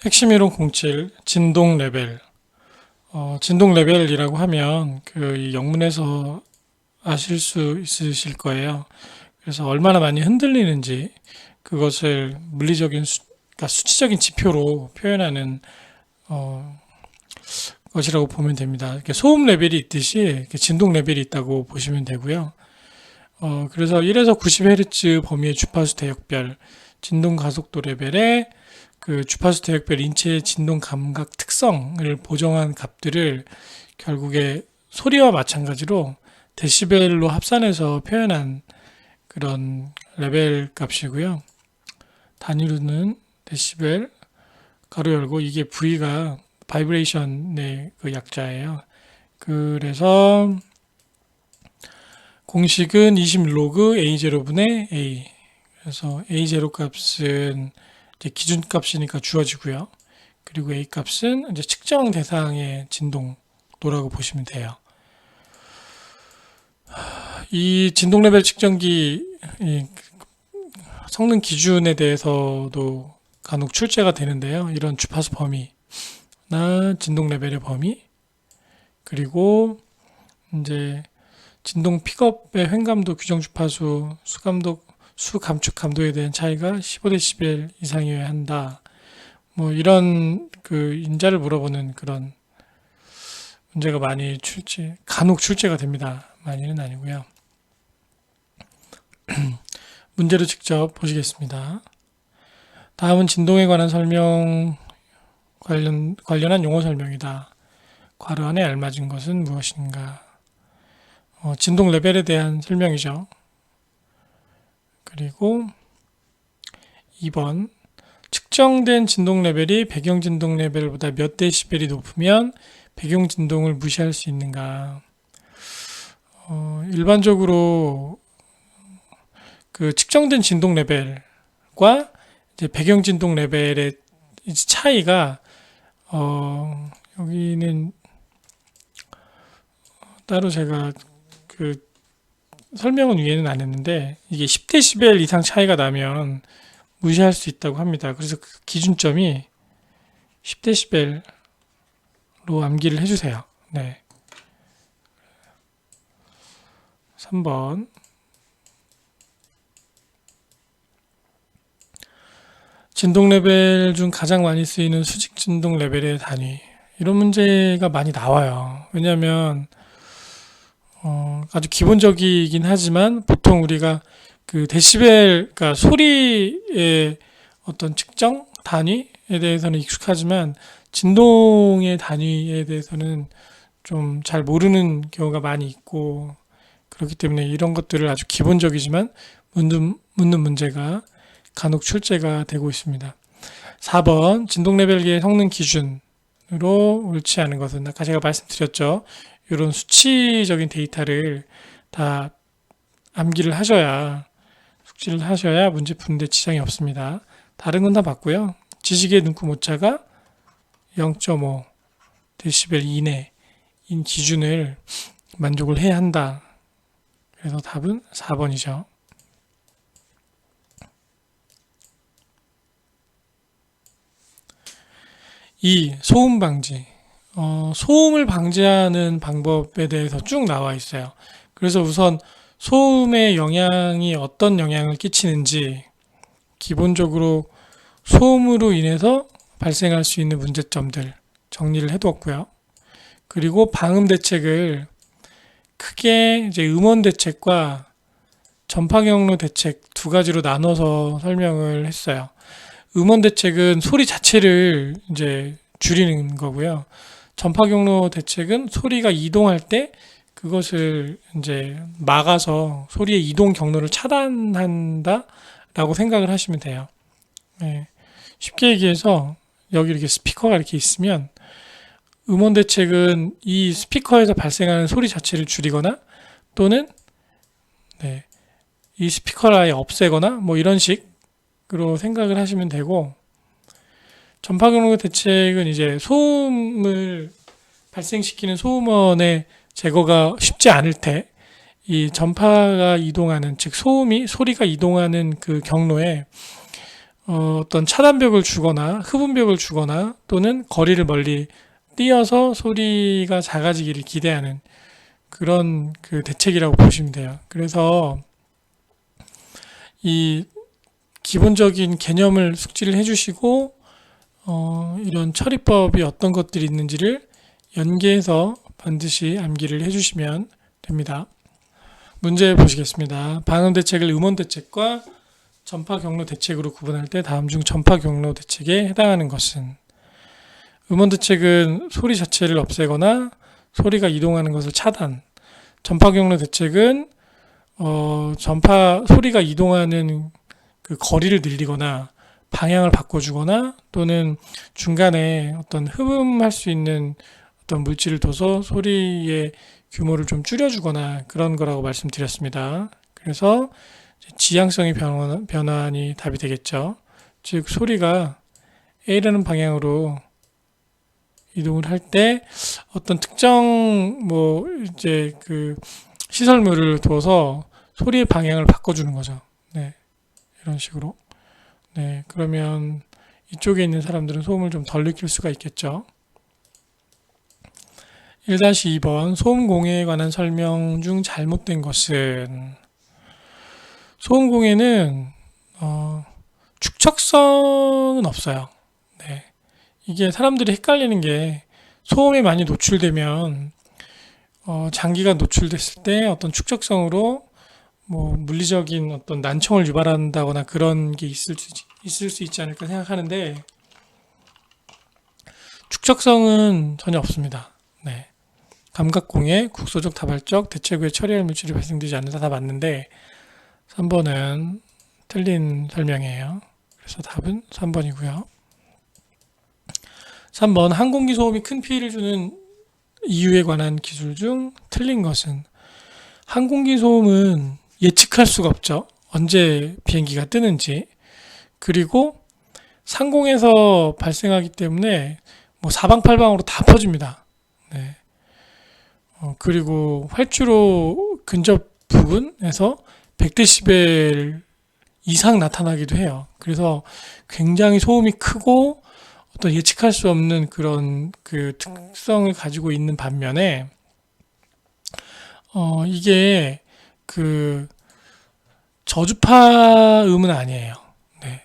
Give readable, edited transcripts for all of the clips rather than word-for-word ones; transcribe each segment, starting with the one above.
핵심 이론 07 진동 레벨. 진동 레벨이라고 하면 이 영문에서 아실 수 있으실 거예요. 그래서 얼마나 많이 흔들리는지 그것을 물리적인 그러니까 수치적인 지표로 표현하는 어, 것이라고 보면 됩니다. 이렇게 소음 레벨이 있듯이 이렇게 진동 레벨이 있다고 보시면 되고요. 그래서 1에서 90Hz 범위의 주파수 대역별 진동 가속도 레벨에 그 주파수 대역별 인체의 진동 감각 특성을 보정한 값들을 결국에 소리와 마찬가지로 데시벨로 합산해서 표현한 그런 레벨 값이고요. 단위로는 데시벨 가로 열고 이게 V가 바이브레이션의 그 약자예요. 그래서 공식은 20로그 A0분의 A. 그래서 A0 값은 이제 기준 값이니까 주어지고요. 그리고 A 값은 이제 측정 대상의 진동도라고 보시면 돼요. 이 진동 레벨 측정기 성능 기준에 대해서도 간혹 출제가 되는데요. 이런 주파수 범위나 진동 레벨의 범위, 그리고 이제 진동 픽업의 횡감도, 규정 주파수, 수감축 감도에 대한 차이가 15dB 이상이어야 한다. 뭐 이런 그 인자를 물어보는 그런 문제가 간혹 출제가 됩니다. 많이는 아니고요. 문제를 직접 보시겠습니다. 다음은 진동에 관한 관련한 용어 설명이다. 괄호 안에 알맞은 것은 무엇인가? 진동 레벨에 대한 설명이죠. 그리고 2번 측정된 진동 레벨이 배경 진동 레벨보다 몇 데시벨이 높으면 배경 진동을 무시할 수 있는가? 일반적으로 그 측정된 진동 레벨과 이제 배경 진동 레벨의 차이가 여기는 따로 제가 그 설명은 위에는 안 했는데 이게 10dB 이상 차이가 나면 무시할 수 있다고 합니다. 그래서 그 기준점이 10dB로 암기를 해주세요. 네. 3번 진동 레벨 중 가장 많이 쓰이는 수직 진동 레벨의 단위. 이런 문제가 많이 나와요. 왜냐하면 아주 기본적이긴 하지만 보통 우리가 그 데시벨, 그러니까 소리의 어떤 측정 단위에 대해서는 익숙하지만 진동의 단위에 대해서는 좀 잘 모르는 경우가 많이 있고, 그렇기 때문에 이런 것들을 아주 기본적이지만 묻는 문제가 간혹 출제가 되고 있습니다. 4번 진동 레벨계의 성능 기준으로 옳지 않은 것은 아까 제가 말씀드렸죠. 이런 수치적인 데이터를 다 암기를 하셔야, 숙지를 하셔야 문제 푸는데 지장이 없습니다. 다른 건 다 맞고요. 지식의 눈금 오차가 0.5 데시벨 이내인 기준을 만족을 해야 한다. 그래서 답은 4번이죠. 2. 소음 방지. 소음을 방지하는 방법에 대해서 쭉 나와 있어요. 그래서 우선 소음의 영향이 어떤 영향을 끼치는지, 기본적으로 소음으로 인해서 발생할 수 있는 문제점들 정리를 해두었고요. 그리고 방음 대책을 크게 이제 음원 대책과 전파 경로 대책 두 가지로 나눠서 설명을 했어요. 음원 대책은 소리 자체를 이제 줄이는 거고요. 전파 경로 대책은 소리가 이동할 때 그것을 이제 막아서 소리의 이동 경로를 차단한다라고 생각을 하시면 돼요. 네. 쉽게 얘기해서 여기 이렇게 스피커가 이렇게 있으면 음원 대책은 이 스피커에서 발생하는 소리 자체를 줄이거나 또는 네, 이 스피커를 아예 없애거나 뭐 이런 식으로 생각을 하시면 되고, 전파 경로 대책은 이제 소음을 발생시키는 소음원의 제거가 쉽지 않을 때 이 전파가 이동하는, 즉 소리가 이동하는 그 경로에 어떤 차단벽을 주거나 흡음벽을 주거나 또는 거리를 멀리 띄어서 소리가 작아지기를 기대하는 그런 그 대책이라고 보시면 돼요. 그래서 이 기본적인 개념을 숙지를 해주시고 이런 처리법이 어떤 것들이 있는지를 연계해서 반드시 암기를 해주시면 됩니다. 문제 보시겠습니다. 방음 대책을 음원 대책과 전파 경로 대책으로 구분할 때 다음 중 전파 경로 대책에 해당하는 것은? 음원 대책은 소리 자체를 없애거나 소리가 이동하는 것을 차단. 전파 경로 대책은 전파 소리가 이동하는 그 거리를 늘리거나 방향을 바꿔주거나 또는 중간에 어떤 흡음할 수 있는 어떤 물질을 둬서 소리의 규모를 좀 줄여주거나 그런 거라고 말씀드렸습니다. 그래서 지향성의 변환이 답이 되겠죠. 즉 소리가 A라는 방향으로 이동을 할 때 어떤 특정 뭐 이제 그 시설물을 둬서 소리의 방향을 바꿔주는 거죠. 네, 이런 식으로. 네, 그러면 이쪽에 있는 사람들은 소음을 좀 덜 느낄 수가 있겠죠. 1-2번 소음 공해에 관한 설명 중 잘못된 것은? 소음 공해는 축척성은 없어요. 네, 이게 사람들이 헷갈리는 게 소음에 많이 노출되면 장기가 노출됐을 때 어떤 축적성으로 뭐 물리적인 어떤 난청을 유발한다거나 그런 게 있을 수 있지 않을까 생각하는데 축적성은 전혀 없습니다. 네. 감각공해, 국소적, 다발적, 대책 후에 처리할 물질이 발생되지 않는다 다 맞는데 3번은 틀린 설명이에요. 그래서 답은 3번이고요. 3번 항공기 소음이 큰 피해를 주는 이유에 관한 기술 중 틀린 것은? 항공기 소음은 예측할 수가 없죠. 언제 비행기가 뜨는지. 그리고 상공에서 발생하기 때문에 뭐 사방팔방으로 다 퍼집니다. 네. 그리고 활주로 근접 부근에서 100데시벨 이상 나타나기도 해요. 그래서 굉장히 소음이 크고 어떤 예측할 수 없는 그런 그 특성을 가지고 있는 반면에 이게 그 저주파음은 아니에요. 네.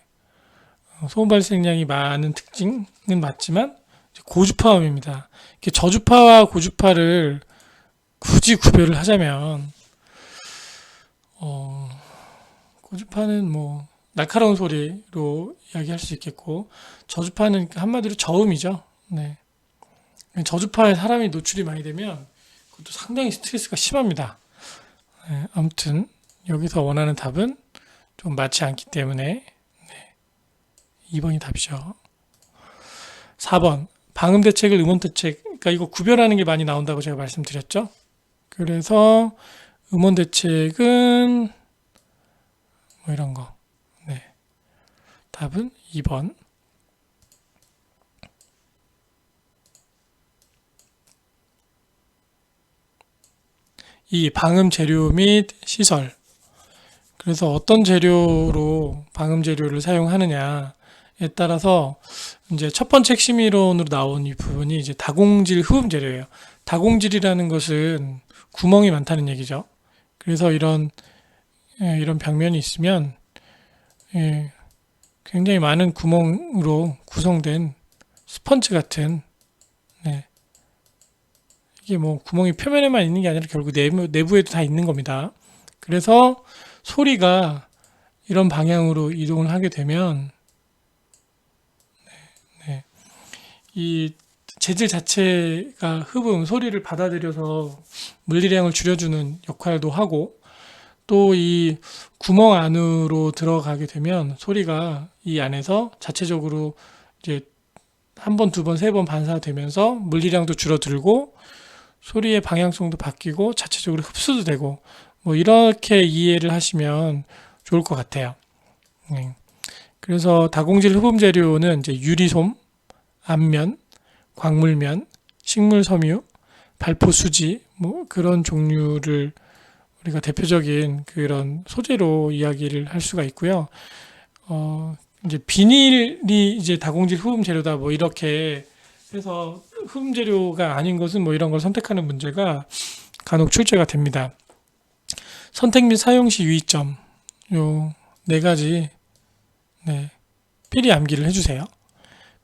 소음 발생량이 많은 특징은 맞지만 고주파음입니다. 저주파와 고주파를 굳이 구별을 하자면 고주파는 뭐 날카로운 소리로 이야기할 수 있겠고 저주파는 한마디로 저음이죠. 네. 저주파에 사람이 노출이 많이 되면 그것도 상당히 스트레스가 심합니다. 네, 아무튼 여기서 원하는 답은 좀 맞지 않기 때문에 2번이 답이죠. 4번 방음 대책을 음원 대책, 그러니까 이거 구별하는 게 많이 나온다고 제가 말씀드렸죠. 그래서 음원 대책은 뭐 이런 거. 네. 답은 2번. 이 방음 재료 및 시설. 그래서 어떤 재료로 방음 재료를 사용하느냐에 따라서 이제 첫 번째 핵심 이론으로 나온 이 부분이 이제 다공질 흡음 재료예요. 다공질이라는 것은 구멍이 많다는 얘기죠. 그래서 이런 벽면이 있으면 굉장히 많은 구멍으로 구성된 스펀지 같은, 네, 이게 뭐 구멍이 표면에만 있는 게 아니라 결국 내부에도 다 있는 겁니다. 그래서 소리가 이런 방향으로 이동을 하게 되면 이 재질 자체가 흡음, 소리를 받아들여서 물리량을 줄여주는 역할도 하고 또 이 구멍 안으로 들어가게 되면 소리가 이 안에서 자체적으로 이제 한 번, 두 번, 세 번 반사되면서 물리량도 줄어들고 소리의 방향성도 바뀌고 자체적으로 흡수도 되고 뭐 이렇게 이해를 하시면 좋을 것 같아요. 그래서 다공질 흡음 재료는 이제 유리솜, 안면, 광물면, 식물 섬유, 발포 수지 뭐 그런 종류를 우리가 대표적인 그런 소재로 이야기를 할 수가 있고요. 이제 비닐이 이제 다공질 흡음 재료다 뭐 이렇게 해서 흡음 재료가 아닌 것은 뭐 이런 걸 선택하는 문제가 간혹 출제가 됩니다. 선택 및 사용 시 유의점 요 네 가지 네, 필히 암기를 해주세요.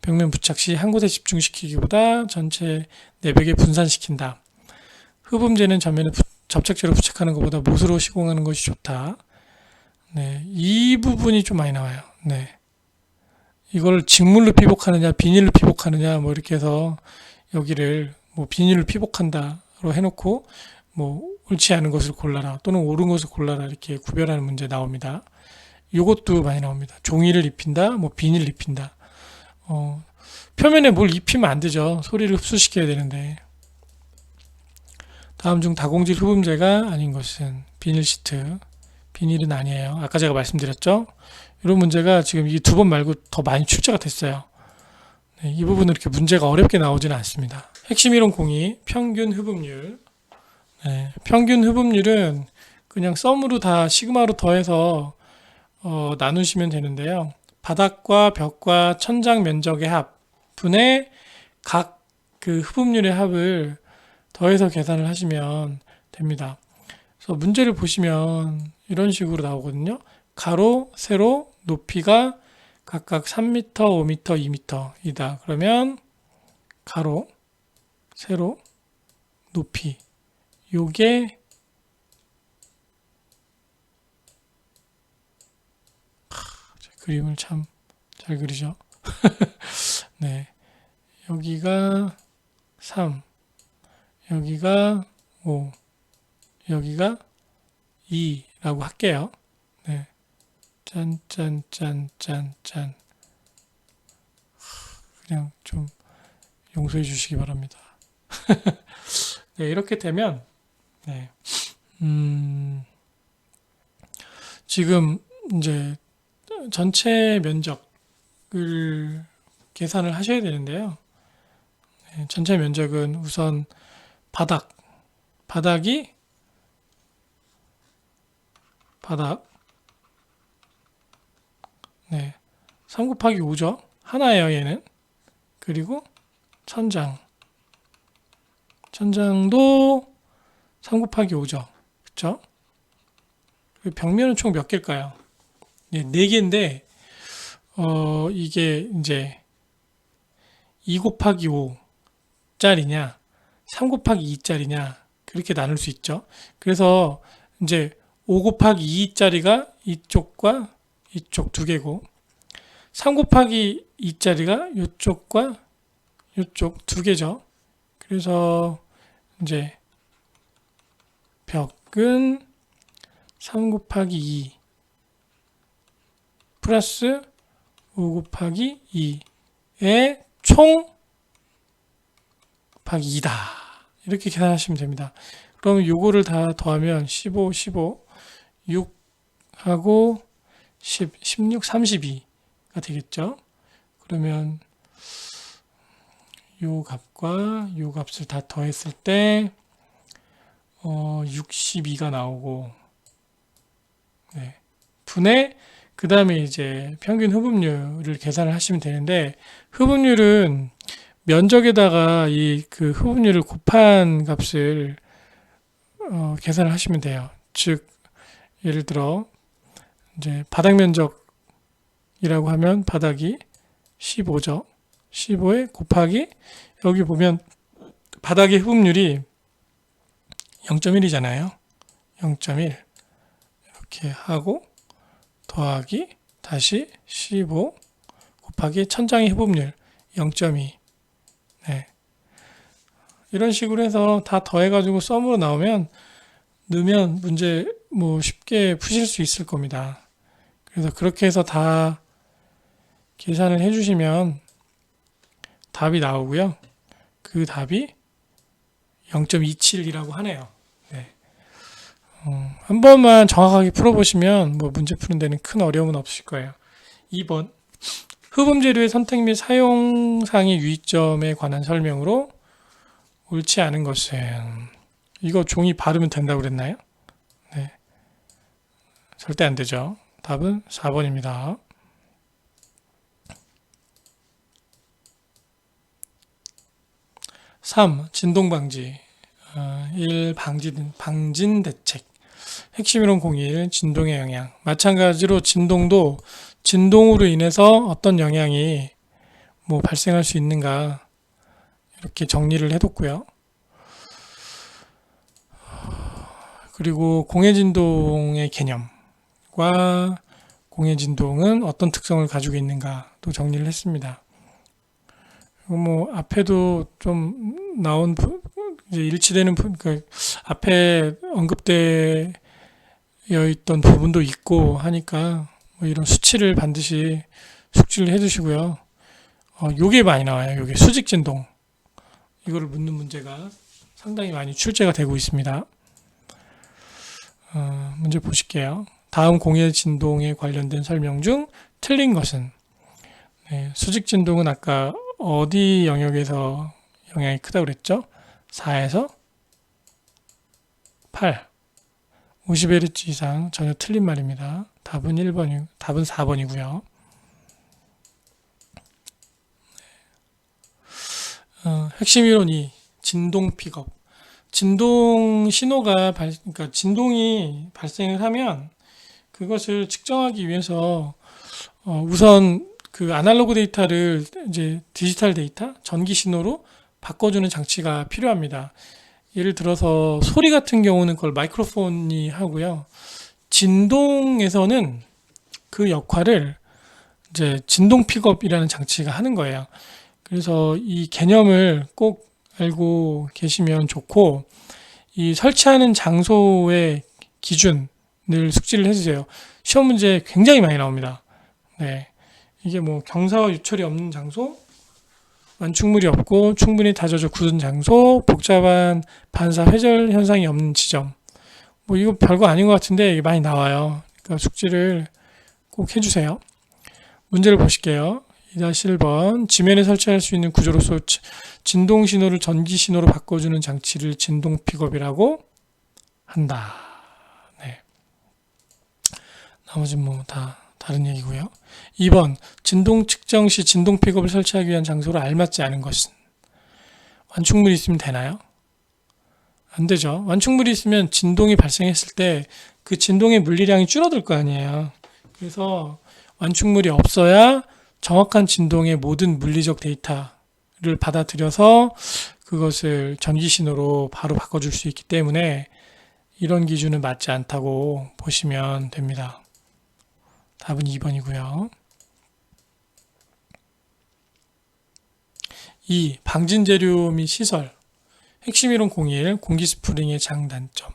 벽면 부착 시 한 곳에 집중시키기보다 전체 내벽에 분산시킨다. 흡음재는 전면에 접착제로 부착하는 것보다 못으로 시공하는 것이 좋다. 네, 이 부분이 좀 많이 나와요. 네, 이걸 직물로 피복하느냐, 비닐로 피복하느냐, 뭐 이렇게 해서 여기를 뭐 비닐로 피복한다로 해놓고 뭐 옳지 않은 것을 골라라 또는 옳은 것을 골라라 이렇게 구별하는 문제 나옵니다. 이것도 많이 나옵니다. 종이를 입힌다, 뭐 비닐을 입힌다. 표면에 뭘 입히면 안 되죠. 소리를 흡수시켜야 되는데. 다음 중 다공질 흡음재가 아닌 것은 비닐 시트. 비닐은 아니에요. 아까 제가 말씀드렸죠. 이런 문제가 지금 이 두 번 말고 더 많이 출제가 됐어요. 네, 이 부분은 이렇게 문제가 어렵게 나오지는 않습니다. 핵심 이론 공이 평균 흡음률. 네, 평균 흡음률은 그냥 썸으로 다 시그마로 더해서 나누시면 되는데요. 바닥과 벽과 천장 면적의 합 분의 각 그 흡음률의 합을 더해서 계산을 하시면 됩니다. 그래서 문제를 보시면 이런 식으로 나오거든요. 가로, 세로, 높이가 각각 3m, 5m, 2m이다. 그러면 가로, 세로, 높이 요게 그림을 참 잘 그리죠. 네, 여기가 3, 여기가 5, 여기가 2라고 할게요. 네, 짠. 그냥 좀 용서해 주시기 바랍니다. 네, 이렇게 되면 네, 지금 이제 전체 면적을 계산을 하셔야 되는데요. 네, 전체 면적은 우선 바닥이 네, 3 곱하기 5죠. 하나예요, 얘는. 그리고 천장도 3 곱하기 5죠. 그쵸? 벽면은 총 몇 개일까요? 네, 4개인데, 이게 이제 2 곱하기 5짜리냐, 3 곱하기 2짜리냐, 그렇게 나눌 수 있죠. 그래서 이제 5 곱하기 2짜리가 이쪽과 이쪽 2개고, 3 곱하기 2짜리가 이쪽과 이쪽 2개죠. 그래서 이제 벽은 3 곱하기 2 플러스 5 곱하기 2의 총 곱하기 2다. 이렇게 계산하시면 됩니다. 그럼 요거를 다 더하면 15, 6하고 10, 16, 32가 되겠죠. 그러면 요 값과 요 값을 다 더했을 때 62가 나오고 네. 분의 그 다음에 이제 평균 흡음률을 계산을 하시면 되는데 흡음률은 면적에다가 이 그 흡음률을 곱한 값을 계산을 하시면 돼요. 즉 예를 들어 이제 바닥 면적이라고 하면 바닥이 15죠. 15에 곱하기 여기 보면 바닥의 흡음률이 0.1이잖아요. 0.1 이렇게 하고 더하기 다시 15 곱하기 천장의 흡음률 0.2 네. 이런 식으로 해서 다 더해가지고 썸으로 나오면 넣으면 문제 뭐 쉽게 푸실 수 있을 겁니다. 그래서 그렇게 해서 다 계산을 해주시면 답이 나오고요. 그 답이 0.27이라고 하네요. 네. 한 번만 정확하게 풀어보시면 뭐 문제 푸는 데는 큰 어려움은 없으실 거예요. 2번 흡음 재료의 선택 및 사용상의 유의점에 관한 설명으로 옳지 않은 것은 이거 종이 바르면 된다고 그랬나요? 네. 절대 안 되죠. 답은 4번입니다. 3. 진동 방지. 1. 방진 대책. 핵심 이론 01. 진동의 영향. 마찬가지로 진동도 진동으로 인해서 어떤 영향이 발생할 수 있는가 이렇게 정리를 해뒀고요. 그리고 공해진동의 개념과 공해진동은 어떤 특성을 가지고 있는가도 정리를 했습니다. 그리고 앞에도 좀 나온 이제 일치되는 그 앞에 언급되어 있던 부분도 있고 하니까 이런 수치를 반드시 숙지를 해두시고요. 요게 많이 나와요. 요게 수직진동. 이거를 묻는 문제가 상당히 많이 출제가 되고 있습니다. 문제 보실게요. 다음 공해진동에 관련된 설명 중 틀린 것은? 수직진동은 아까 어디 영역에서 영향이 크다고 그랬죠? 4에서 8. 50Hz 이상 전혀 틀린 말입니다. 답은 4번이고요. 핵심 이론 2. 진동 픽업. 진동 신호가 그러니까 진동이 발생을 하면 그것을 측정하기 위해서 우선 그 아날로그 데이터를 이제 디지털 데이터, 전기 신호로 바꿔주는 장치가 필요합니다. 예를 들어서 소리 같은 경우는 그걸 마이크로폰이 하고요. 진동에서는 그 역할을 이제 진동 픽업이라는 장치가 하는 거예요. 그래서 이 개념을 꼭 알고 계시면 좋고, 이 설치하는 장소의 기준을 숙지를 해주세요. 시험 문제 굉장히 많이 나옵니다. 네. 이게 경사와 유철이 없는 장소, 완충물이 없고 충분히 다져져 굳은 장소, 복잡한 반사 회절 현상이 없는 지점. 이거 별거 아닌 것 같은데 이게 많이 나와요. 그러니까 숙지를 꼭 해주세요. 문제를 보실게요. 2-1번. 지면에 설치할 수 있는 구조로서 진동 신호를 전기 신호로 바꿔주는 장치를 진동 픽업이라고 한다. 네. 나머지는 다 다른 얘기고요. 2번. 진동 측정 시 진동 픽업을 설치하기 위한 장소로 알맞지 않은 것은? 완충물이 있으면 되나요? 안 되죠. 완충물이 있으면 진동이 발생했을 때 그 진동의 물리량이 줄어들 거 아니에요. 그래서 완충물이 없어야 정확한 진동의 모든 물리적 데이터를 받아들여서 그것을 전기 신호로 바로 바꿔줄 수 있기 때문에 이런 기준은 맞지 않다고 보시면 됩니다. 답은 2번이고요. 2. 방진 재료 및 시설. 핵심 이론 01. 공기 스프링의 장단점.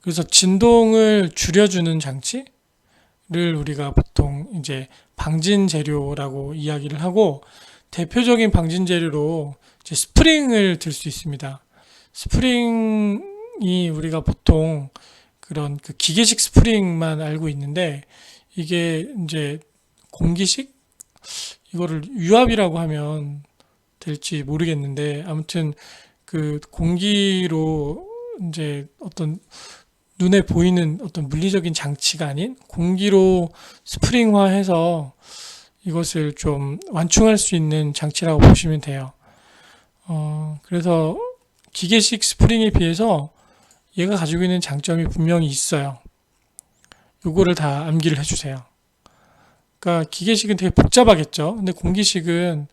그래서 진동을 줄여주는 장치를 우리가 보통 이제 방진 재료라고 이야기를 하고, 대표적인 방진 재료로 이제 스프링을 들 수 있습니다. 스프링이 우리가 보통 그런 그 기계식 스프링만 알고 있는데, 이게 이제 공기식? 이거를 유압이라고 하면 될지 모르겠는데, 아무튼 그 공기로 이제 어떤 눈에 보이는 어떤 물리적인 장치가 아닌 공기로 스프링화해서 이것을 좀 완충할 수 있는 장치라고 보시면 돼요. 그래서 기계식 스프링에 비해서 얘가 가지고 있는 장점이 분명히 있어요. 요거를 다 암기를 해주세요. 그러니까 기계식은 되게 복잡하겠죠. 근데 공기식은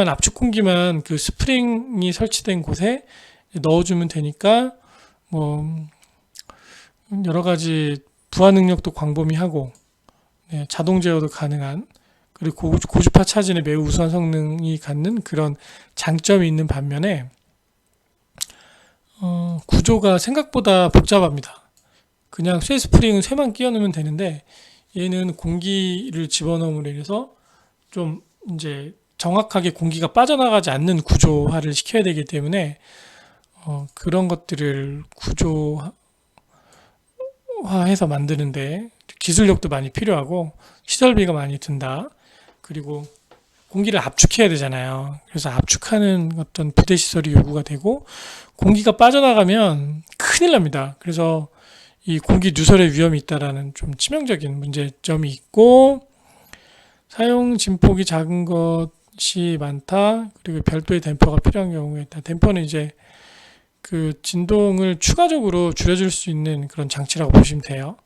압축 공기만 그 스프링이 설치된 곳에 넣어주면 되니까 여러 가지 부하 능력도 광범위하고, 자동 제어도 가능한, 그리고 고주파 차진에 매우 우수한 성능이 갖는 그런 장점이 있는 반면에 구조가 생각보다 복잡합니다. 그냥 쇠 스프링은 쇠만 끼워 넣으면 되는데 얘는 공기를 집어넣음으로 인해서 좀 이제 정확하게 공기가 빠져나가지 않는 구조화를 시켜야 되기 때문에 그런 것들을 구조화해서 만드는데 기술력도 많이 필요하고 시설비가 많이 든다. 그리고 공기를 압축해야 되잖아요. 그래서 압축하는 어떤 부대 시설이 요구가 되고, 공기가 빠져나가면 큰일 납니다. 그래서 이 공기 누설의 위험이 있다라는 좀 치명적인 문제점이 있고, 사용 진폭이 작은 것, 것이 많다. 그리고 별도의 댐퍼가 필요한 경우에 있다. 댐퍼는 이제 그 진동을 추가적으로 줄여줄 수 있는 그런 장치라고 보시면 돼요.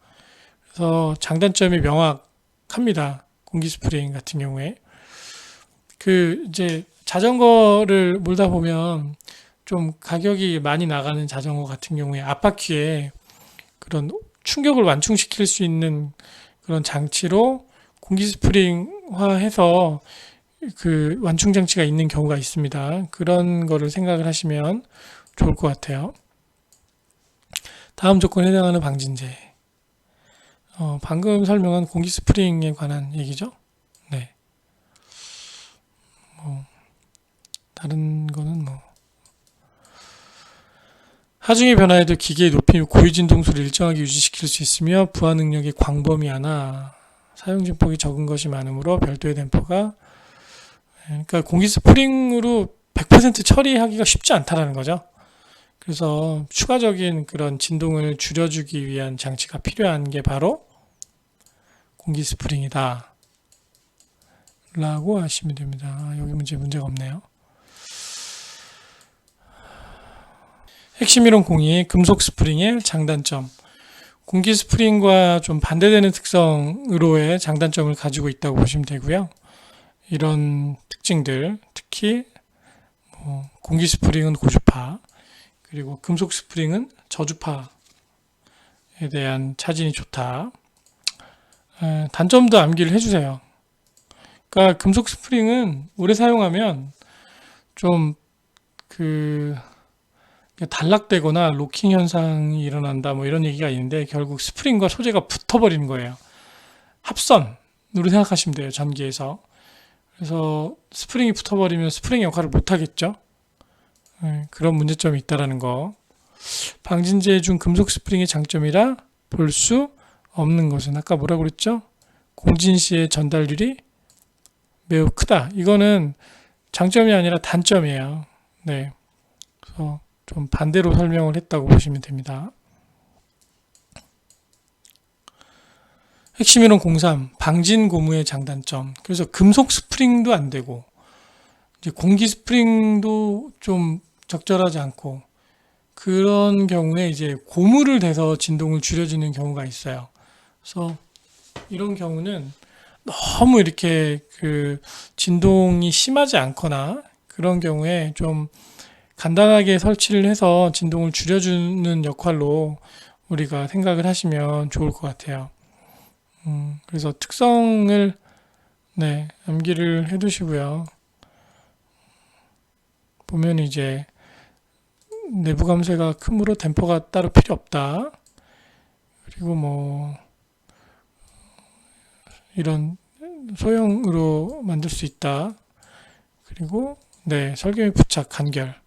그래서 장단점이 명확합니다. 공기 스프링 같은 경우에. 그 이제 자전거를 몰다 보면 좀 가격이 많이 나가는 자전거 같은 경우에 앞바퀴에 그런 충격을 완충시킬 수 있는 그런 장치로 공기 스프링화해서 그 완충 장치가 있는 경우가 있습니다. 그런 거를 생각을 하시면 좋을 것 같아요. 다음 조건에 해당하는 방진제. 방금 설명한 공기 스프링에 관한 얘기죠. 네. 다른 거는 하중의 변화에도 기계의 높이 및 고유 진동수를 일정하게 유지시킬 수 있으며 부하 능력이 광범위하나 사용 진폭이 적은 것이 많으므로 별도의 댐퍼가 그러니까 공기 스프링으로 100% 처리하기가 쉽지 않다라는 거죠. 그래서 추가적인 그런 진동을 줄여주기 위한 장치가 필요한 게 바로 공기 스프링이다 라고 하시면 됩니다. 여기 문제가 없네요. 핵심 이론 공이 금속 스프링의 장단점. 공기 스프링과 좀 반대되는 특성으로의 장단점을 가지고 있다고 보시면 되고요. 이런 특징들, 특히 공기 스프링은 고주파, 그리고 금속 스프링은 저주파에 대한 차진이 좋다. 단점도 암기를 해주세요. 그러니까 금속 스프링은 오래 사용하면 좀 단락되거나 로킹 현상이 일어난다 뭐 이런 얘기가 있는데 결국 스프링과 소재가 붙어버리는 거예요. 합선으로 생각하시면 돼요. 전기에서. 그래서 스프링이 붙어버리면 스프링 역할을 못하겠죠. 그런 문제점이 있다라는 거. 방진제 중 금속 스프링의 장점이라 볼 수 없는 것은 아까 뭐라고 그랬죠? 공진시의 전달률이 매우 크다. 이거는 장점이 아니라 단점이에요. 네. 그래서 좀 반대로 설명을 했다고 보시면 됩니다. 핵심 이론 03 방진 고무의 장단점. 그래서 금속 스프링도 안 되고 이제 공기 스프링도 좀 적절하지 않고 그런 경우에 이제 고무를 대서 진동을 줄여주는 경우가 있어요. 그래서 이런 경우는 너무 이렇게 그 진동이 심하지 않거나 그런 경우에 좀 간단하게 설치를 해서 진동을 줄여주는 역할로 우리가 생각을 하시면 좋을 것 같아요. 그래서 특성을 암기를 해두시고요. 보면 이제 내부 감쇄가 크므로 댐퍼가 따로 필요 없다. 그리고 이런 소형으로 만들 수 있다. 그리고 설계 및 부착 간결.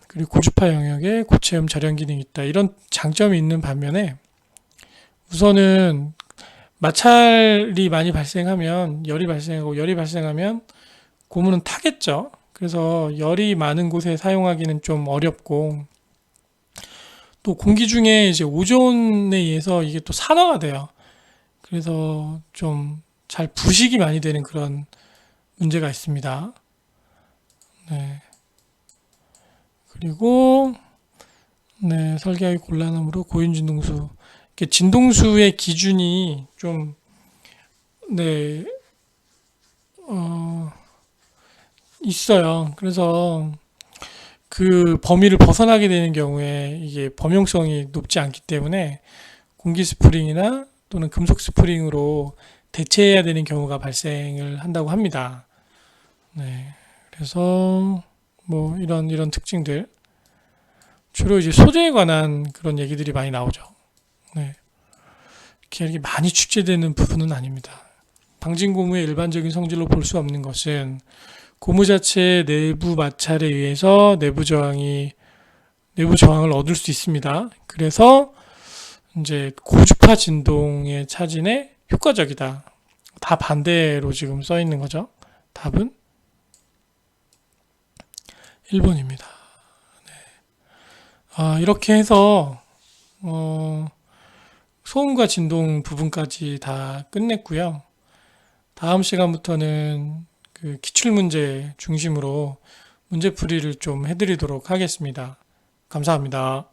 그리고 고주파 영역에 고체음 절연 기능이 있다. 이런 장점이 있는 반면에 우선은 마찰이 많이 발생하면 열이 발생하면 고무는 타겠죠. 그래서 열이 많은 곳에 사용하기는 좀 어렵고 또 공기 중에 이제 오존에 의해서 이게 또 산화가 돼요. 그래서 좀 잘 부식이 많이 되는 그런 문제가 있습니다. 네. 그리고 설계하기 곤란하므로 고윤 진동수. 진동수의 기준이 좀 있어요. 그래서 그 범위를 벗어나게 되는 경우에 이게 범용성이 높지 않기 때문에 공기 스프링이나 또는 금속 스프링으로 대체해야 되는 경우가 발생을 한다고 합니다. 그래서 이런 특징들 주로 이제 소재에 관한 그런 얘기들이 많이 나오죠. 이렇게 많이 출제되는 부분은 아닙니다. 방진 고무의 일반적인 성질로 볼 수 없는 것은 고무 자체의 내부 마찰에 의해서 내부 저항을 얻을 수 있습니다. 그래서 이제 고주파 진동의 차진에 효과적이다. 다 반대로 지금 써 있는 거죠. 답은 1번입니다. 이렇게 해서 소음과 진동 부분까지 다 끝냈고요. 다음 시간부터는 그 기출문제 중심으로 문제풀이를 좀 해드리도록 하겠습니다. 감사합니다.